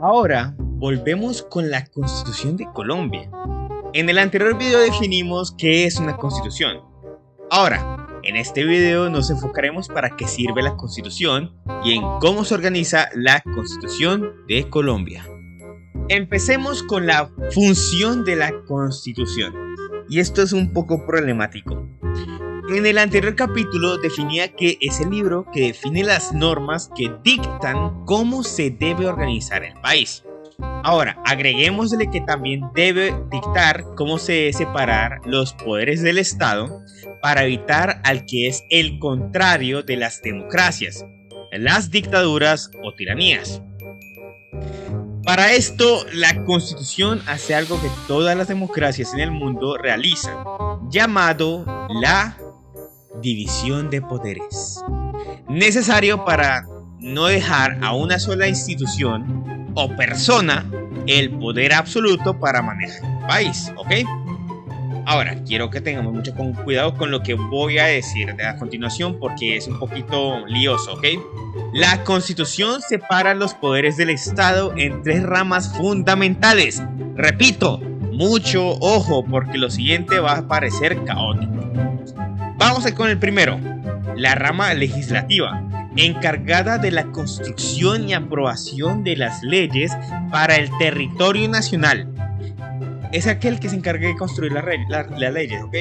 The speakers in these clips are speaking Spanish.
Ahora volvemos con la Constitución de Colombia. En el anterior video definimos qué es una constitución. Ahora, en este video nos enfocaremos para qué sirve la Constitución y en cómo se organiza la Constitución de Colombia. Empecemos con la función de la Constitución. Y esto es un poco problemático. En el anterior capítulo definía que es el libro que define las normas que dictan cómo se debe organizar el país. Ahora, agreguémosle que también debe dictar cómo se debe separar los poderes del Estado para evitar al que es el contrario de las democracias, las dictaduras o tiranías. Para esto, la Constitución hace algo que todas las democracias en el mundo realizan, llamado la división de poderes, necesario para no dejar a una sola institución o persona el poder absoluto para manejar el país, ¿ok? Ahora, quiero que tengamos mucho cuidado con lo que voy a decir a continuación porque es un poquito lioso, ¿ok? La Constitución separa los poderes del Estado en tres ramas fundamentales. Repito, mucho ojo porque lo siguiente va a parecer caótico. Vamos con el primero, la rama legislativa, encargada de la construcción y aprobación de las leyes para el territorio nacional. Es aquel que se encarga de construir las leyes, ¿ok?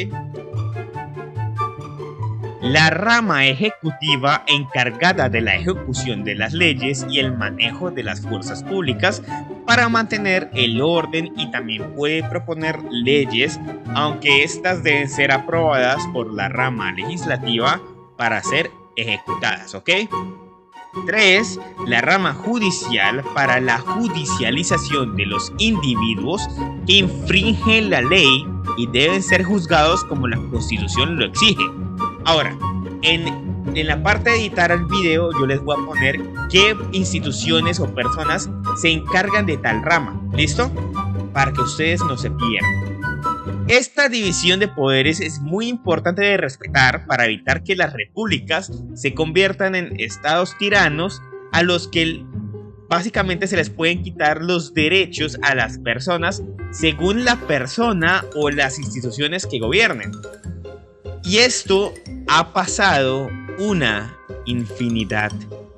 La rama ejecutiva, encargada de la ejecución de las leyes y el manejo de las fuerzas públicas para mantener el orden y también puede proponer leyes, aunque estas deben ser aprobadas por la rama legislativa para ser ejecutadas, ¿ok? 3. La rama judicial, para la judicialización de los individuos que infringen la ley y deben ser juzgados como la Constitución lo exige. Ahora, en la parte de editar el video yo les voy a poner qué instituciones o personas se encargan de tal rama, ¿listo? Para que ustedes no se pierdan. Esta división de poderes es muy importante de respetar para evitar que las repúblicas se conviertan en estados tiranos a los que básicamente se les pueden quitar los derechos a las personas según la persona o las instituciones que gobiernen. Y esto ha pasado una infinidad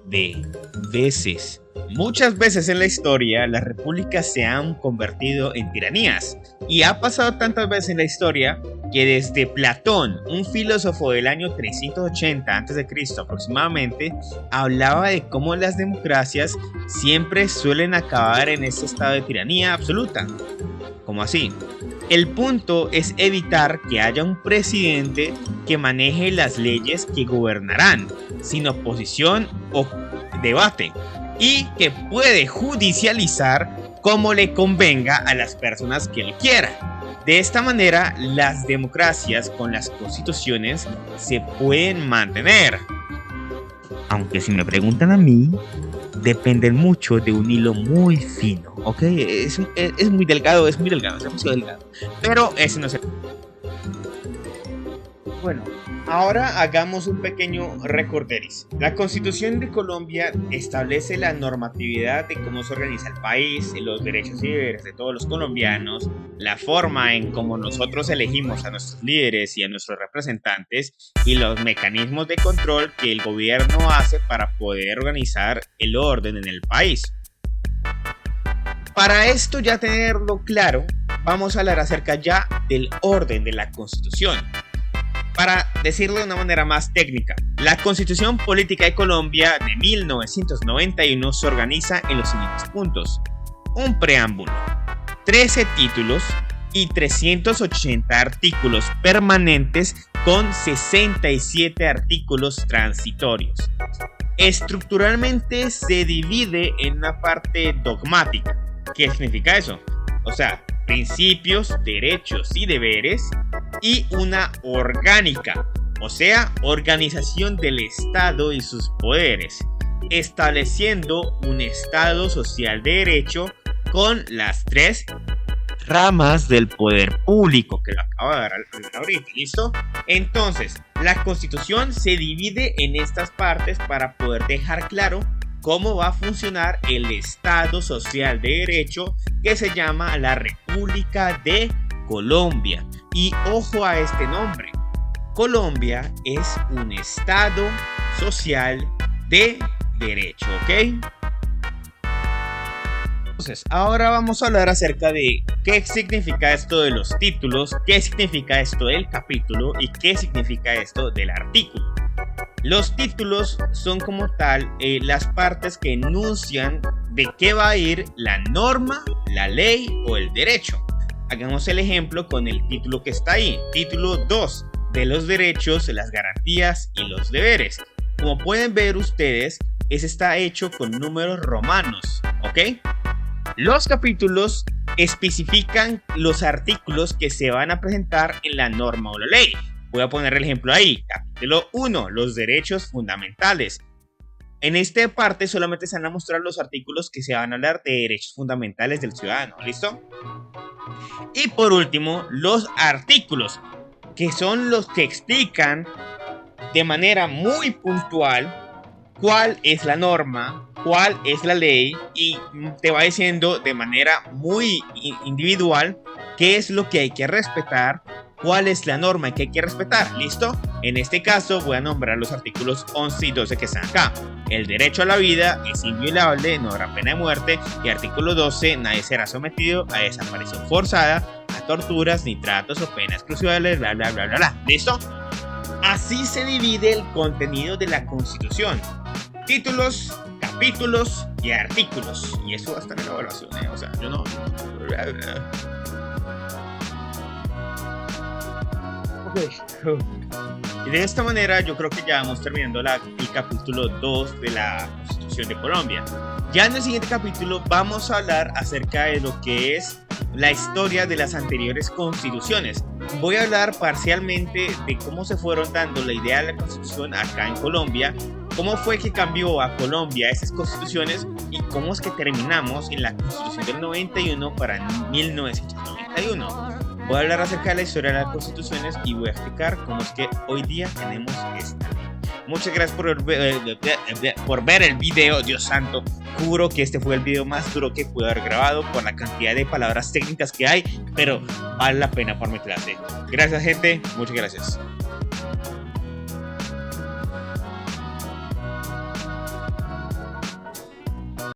de veces. Muchas veces en la historia las repúblicas se han convertido en tiranías. Y ha pasado tantas veces en la historia que desde Platón, un filósofo del año 380 a.C. aproximadamente, hablaba de cómo las democracias siempre suelen acabar en este estado de tiranía absoluta. ¿Cómo así? El punto es evitar que haya un presidente que maneje las leyes que gobernarán, sin oposición o debate, y que puede judicializar como le convenga a las personas que él quiera. De esta manera, las democracias con las constituciones se pueden mantener. Aunque si me preguntan a mí, dependen mucho de un hilo muy fino, ¿ok? Es muy delgado, es demasiado delgado. Pero ese no es el... Bueno, ahora hagamos un pequeño recorderis. La Constitución de Colombia establece la normatividad de cómo se organiza el país, los derechos y deberes de todos los colombianos, la forma en cómo nosotros elegimos a nuestros líderes y a nuestros representantes y los mecanismos de control que el gobierno hace para poder organizar el orden en el país. Para esto ya tenerlo claro, vamos a hablar acerca ya del orden de la Constitución. Para decirlo de una manera más técnica, la Constitución Política de Colombia de 1991 se organiza en los siguientes puntos: un preámbulo, 13 títulos y 380 artículos permanentes con 67 artículos transitorios. Estructuralmente se divide en una parte dogmática. ¿Qué significa eso? O sea, principios, derechos y deberes, y una orgánica, o sea, organización del Estado y sus poderes, estableciendo un Estado social de derecho con las 3 ramas del poder público, que lo acabo de dar ahorita, ¿listo? Entonces, la Constitución se divide en estas partes para poder dejar claro cómo va a funcionar el Estado social de derecho, que se llama la República de Colombia. Y ojo a este nombre: Colombia es un Estado social de derecho, ¿ok? Entonces, ahora vamos a hablar acerca de qué significa esto de los títulos, qué significa esto del capítulo y qué significa esto del artículo. Los títulos son como tal las partes que enuncian de qué va a ir la norma, la ley o el derecho. Hagamos el ejemplo con el título que está ahí, título 2, de los derechos, las garantías y los deberes. Como pueden ver ustedes, ese está hecho con números romanos, ¿ok? Los capítulos especifican los artículos que se van a presentar en la norma o la ley. Voy a poner el ejemplo ahí. Capítulo 1, los derechos fundamentales. En esta parte solamente se van a mostrar los artículos que se van a hablar de derechos fundamentales del ciudadano, ¿listo? Y por último, los artículos, que son los que explican de manera muy puntual cuál es la norma, cuál es la ley, y te va diciendo de manera muy individual qué es lo que hay que respetar, cuál es la norma que hay que respetar, ¿listo? En este caso voy a nombrar los artículos 11 y 12 que están acá. El derecho a la vida es inviolable, no habrá pena de muerte. Y artículo 12, nadie será sometido a desaparición forzada, a torturas, ni tratos o penas cruciales, bla bla bla bla bla, ¿listo? Así se divide el contenido de la Constitución: títulos, capítulos y artículos. Y eso va a estar en la evaluación, o sea, yo no... Y de esta manera yo creo que ya vamos terminando el capítulo 2 de la Constitución de Colombia. Ya en el siguiente capítulo vamos a hablar acerca de lo que es la historia de las anteriores constituciones. Voy a hablar parcialmente de cómo se fueron dando la idea de la Constitución acá en Colombia, cómo fue que cambió a Colombia esas constituciones y cómo es que terminamos en la Constitución del 91 para 1991. Voy a hablar acerca de la historia de las constituciones y voy a explicar cómo es que hoy día tenemos esta ley. Muchas gracias por ver el video, Dios santo. Juro que este fue el video más duro que pude haber grabado por la cantidad de palabras técnicas que hay, pero vale la pena por mi clase. Gracias, gente, muchas gracias.